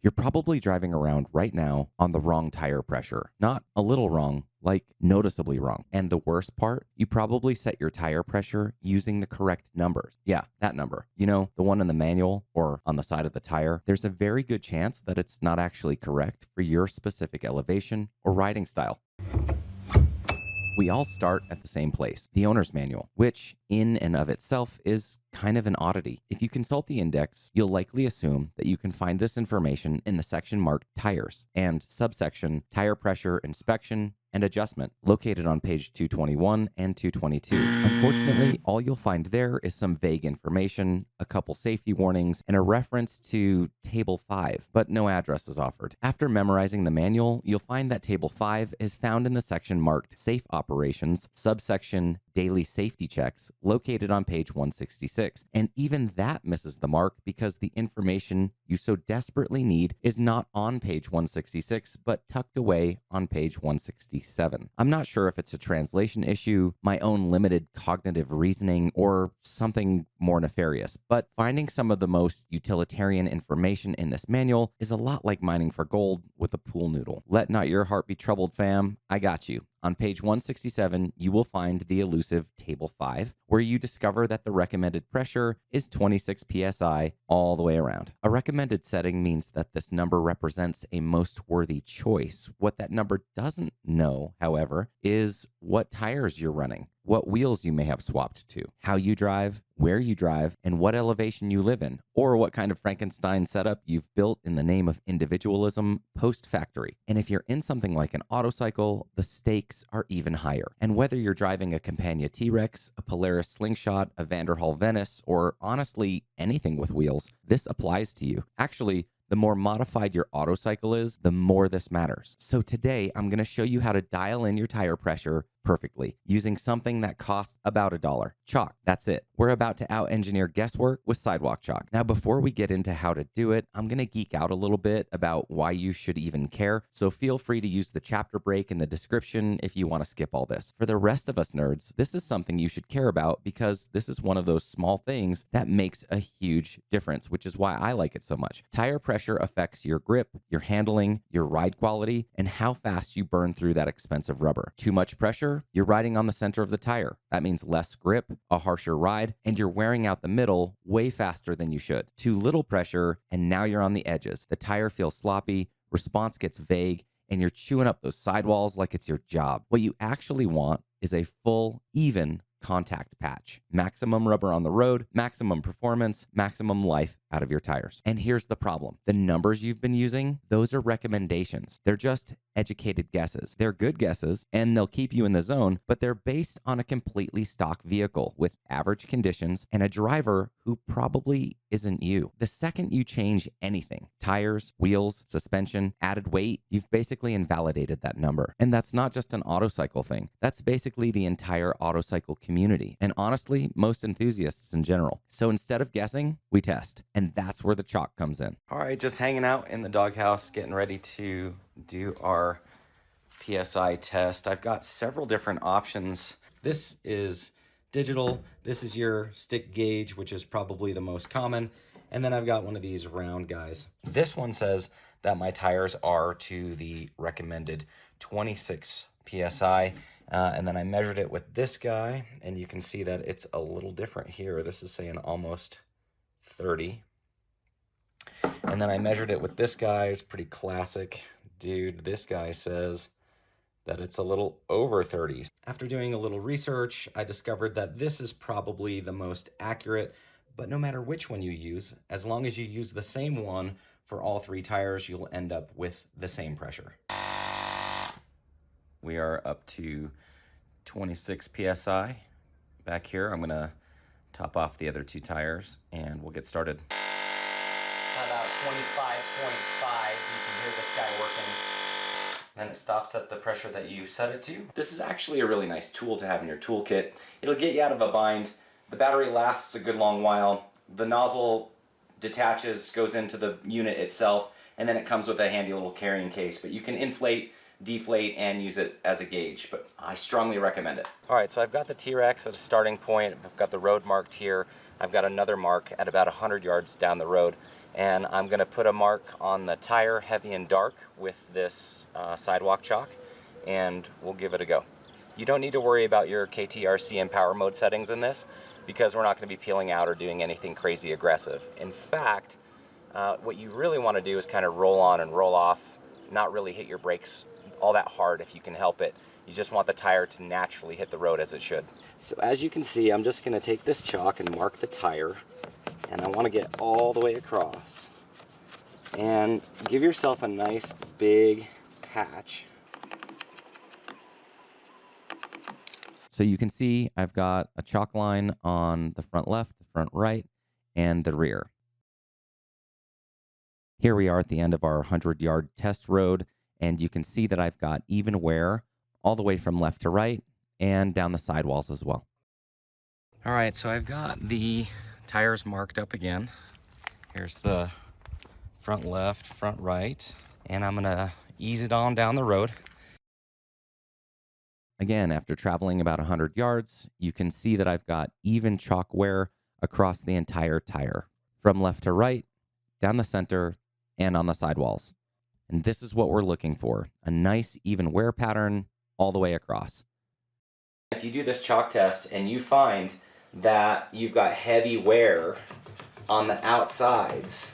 You're probably driving around right now on the wrong tire pressure. Not a little wrong, like noticeably wrong. And the worst part, you probably set your tire pressure using the correct numbers. Yeah, that number. You know, the one in the manual or on the side of the tire. There's a very good chance that it's not actually correct for your specific elevation or riding style. We all start at the same place, the owner's manual, which in and of itself is kind of an oddity. If you consult the index, you'll likely assume that you can find this information in the section marked tires and subsection tire pressure inspection and adjustment, located on page 221 and 222. Unfortunately, all you'll find there is some vague information, a couple safety warnings, and a reference to Table 5, but no address is offered. After memorizing the manual, you'll find that Table 5 is found in the section marked Safe Operations, subsection Daily Safety Checks, located on page 166. And even that misses the mark because the information you so desperately need is not on page 166, but tucked away on page 167. I'm not sure if it's a translation issue, my own limited cognitive reasoning, or something more nefarious, but finding some of the most utilitarian information in this manual is a lot like mining for gold with a pool noodle. Let not your heart be troubled, fam. I got you. On page 167, you will find the elusive Table 5, where you discover that the recommended pressure is 26 psi all the way around. A recommended setting means that this number represents a most worthy choice. What that number doesn't know, however, is what tires you're running, what wheels you may have swapped to, how you drive, where you drive, and what elevation you live in, or what kind of Frankenstein setup you've built in the name of individualism post-factory. And if you're in something like an autocycle, the stakes are even higher. And whether you're driving a Campania TRex, a Polaris Slingshot, a Vanderhall Venice, or honestly anything with wheels, this applies to you. Actually, the more modified your autocycle is, the more this matters. So today, I'm going to show you how to dial in your tire pressure perfectly using something that costs about $1. Chalk, that's it. We're about to out-engineer guesswork with sidewalk chalk. Now, before we get into how to do it, I'm going to geek out a little bit about why you should even care, so feel free to use the chapter break in the description if you want to skip all this. For the rest of us nerds, this is something you should care about because this is one of those small things that makes a huge difference, which is why I like it so much. Tire pressure affects your grip, your handling, your ride quality, and how fast you burn through that expensive rubber. Too much pressure, you're riding on the center of the tire. That means less grip, a harsher ride, and you're wearing out the middle way faster than you should. Too little pressure, and now you're on the edges. The tire feels sloppy, response gets vague, and you're chewing up those sidewalls like it's your job. What you actually want is a full, even contact patch. Maximum rubber on the road, maximum performance, maximum life out of your tires. And here's the problem. The numbers you've been using, those are recommendations. They're just educated guesses. They're good guesses and they'll keep you in the zone, but they're based on a completely stock vehicle with average conditions and a driver who probably isn't you. The second you change anything, tires, wheels, suspension, added weight, you've basically invalidated that number. And that's not just an autocycle thing. That's basically the entire autocycle community. And honestly, most enthusiasts in general. So instead of guessing, we test. And that's where the chalk comes in. All right, just hanging out in the doghouse, getting ready to do our PSI test. I've got several different options. This is digital. This is your stick gauge, which is probably the most common. And then I've got one of these round guys. This one says that my tires are to the recommended 26 PSI. And then I measured it with this guy, and you can see that it's a little different here. This is saying almost 30. And then I measured it with this guy. It's pretty classic. Dude, this guy says that it's a little over 30. After doing a little research, I discovered that this is probably the most accurate, but no matter which one you use, as long as you use the same one for all three tires, you'll end up with the same pressure. We are up to 26 PSI. Back here, I'm gonna top off the other two tires and we'll get started. About 25.5, you can hear this guy working. Then it stops at the pressure that you set it to. This is actually a really nice tool to have in your toolkit. It'll get you out of a bind. The battery lasts a good long while. The nozzle detaches, goes into the unit itself, and then it comes with a handy little carrying case. But you can inflate, deflate, and use it as a gauge, but I strongly recommend it. All right, so I've got the TRex at a starting point. I've got the road marked here. I've got another mark at about 100 yards down the road. And I'm going to put a mark on the tire, heavy and dark, with this sidewalk chalk, and we'll give it a go. You don't need to worry about your KTRC and power mode settings in this, because we're not going to be peeling out or doing anything crazy aggressive. In fact, what you really want to do is kind of roll on and roll off, not really hit your brakes all that hard if you can help it. You just want the tire to naturally hit the road as it should. So as you can see, I'm just going to take this chalk and mark the tire, and I want to get all the way across. And give yourself a nice big patch. So you can see I've got a chalk line on the front left, the front right, and the rear. Here we are at the end of our 100-yard test road, and you can see that I've got even wear all the way from left to right and down the sidewalls as well. All right, so I've got the tires marked up again. Here's the front left, front right, and I'm gonna ease it on down the road. Again, after traveling about 100 yards, you can see that I've got even chalk wear across the entire tire, from left to right, down the center, and on the sidewalls. And this is what we're looking for, a nice even wear pattern all the way across. If you do this chalk test and you find that you've got heavy wear on the outsides,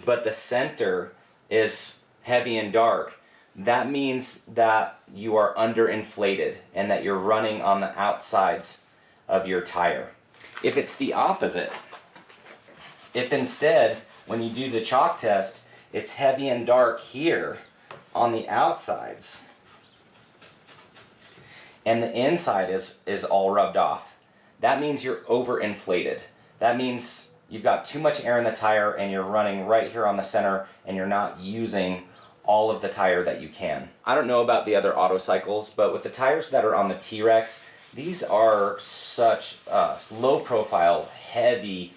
but the center is heavy and dark, that means that you are underinflated and that you're running on the outsides of your tire. If it's the opposite, if instead, when you do the chalk test, it's heavy and dark here on the outsides, and the inside is all rubbed off, that means you're overinflated. That means you've got too much air in the tire and you're running right here on the center and you're not using all of the tire that you can. I don't know about the other auto cycles, but with the tires that are on the TRex, these are such low profile, heavy,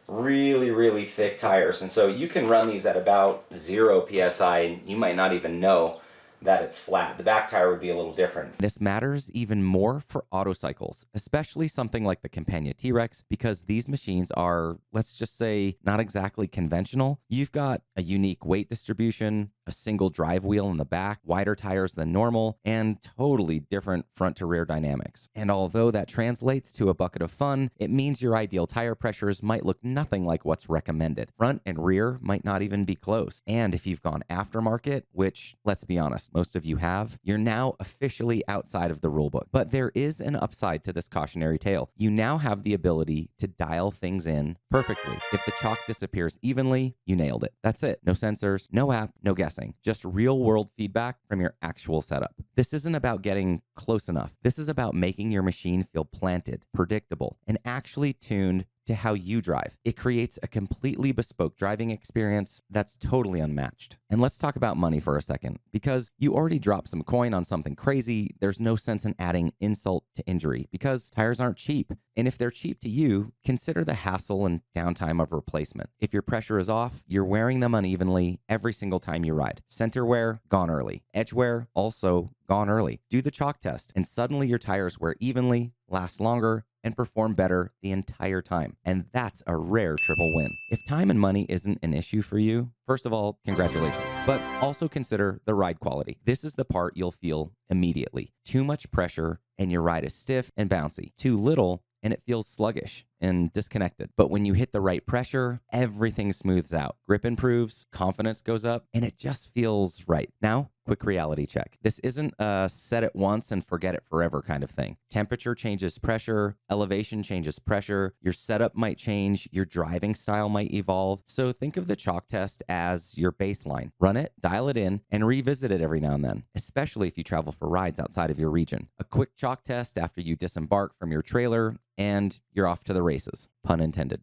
really thick tires. And so you can run these at about 0 PSI and you might not even know that it's flat. The back tire would be a little different. This matters even more for auto cycles, especially something like the Compania TRex, because these machines are, let's just say, not exactly conventional. You've got a unique weight distribution, a single drive wheel in the back, wider tires than normal, and totally different front to rear dynamics. And although that translates to a bucket of fun, it means your ideal tire pressures might look nothing like what's recommended. Front and rear might not even be close. And if you've gone aftermarket, which, let's be honest, most of you have, you're now officially outside of the rulebook. But there is an upside to this cautionary tale. You now have the ability to dial things in perfectly. If the chalk disappears evenly, you nailed it. That's it. No sensors, no app, no guessing. Just real world feedback from your actual setup. This isn't about getting close enough. This is about making your machine feel planted, predictable, and actually tuned to how you drive. It creates a completely bespoke driving experience that's totally unmatched. And let's talk about money for a second, because you already dropped some coin on something crazy. There's no sense in adding insult to injury because tires aren't cheap. And if they're cheap to you, consider the hassle and downtime of replacement. If your pressure is off, you're wearing them unevenly every single time you ride. Center wear, gone early. Edge wear, also gone early. Do the chalk test, and suddenly your tires wear evenly, last longer, and perform better the entire time. And that's a rare triple win. If time and money isn't an issue for you, first of all, congratulations. But also consider the ride quality. This is the part you'll feel immediately. Too much pressure and your ride is stiff and bouncy. Too little and it feels sluggish and disconnected. But when you hit the right pressure, everything smooths out. Grip improves, confidence goes up, and it just feels right. Now, quick reality check. This isn't a set it once and forget it forever kind of thing. Temperature changes pressure, elevation changes pressure, your setup might change, your driving style might evolve. So think of the chalk test as your baseline. Run it, dial it in, and revisit it every now and then, especially if you travel for rides outside of your region. A quick chalk test after you disembark from your trailer, and you're off to the races, pun intended.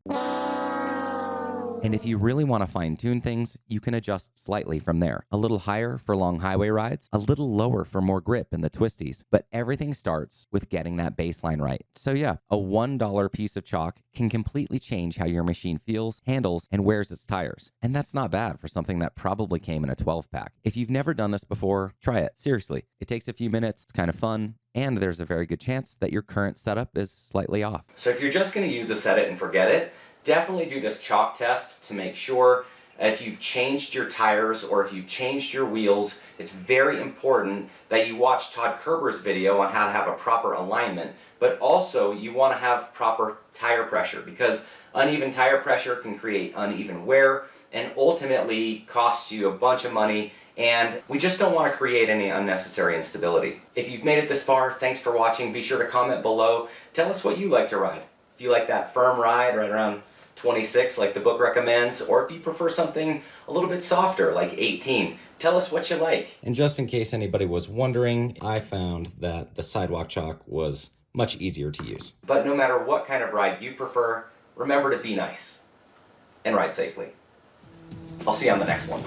And if you really want to fine-tune things, you can adjust slightly from there. A little higher for long highway rides, a little lower for more grip in the twisties. But everything starts with getting that baseline right. So yeah, a $1 piece of chalk can completely change how your machine feels, handles, and wears its tires. And that's not bad for something that probably came in a 12-pack. If you've never done this before, try it. Seriously, it takes a few minutes, it's kind of fun, and there's a very good chance that your current setup is slightly off. So if you're just going to use a set it and forget it, definitely do this chalk test to make sure. If you've changed your tires or if you've changed your wheels, it's very important that you watch Todd Kerber's video on how to have a proper alignment, but also you want to have proper tire pressure, because uneven tire pressure can create uneven wear and ultimately cost you a bunch of money, and we just don't want to create any unnecessary instability. If you've made it this far, thanks for watching. Be sure to comment below. Tell us what you like to ride. If you like that firm ride right around 26 like the book recommends, or if you prefer something a little bit softer like 18, tell us what you like. And just in case anybody was wondering, I found that the sidewalk chalk was much easier to use. But no matter what kind of ride you prefer, remember to be nice and ride safely. I'll see you on the next one.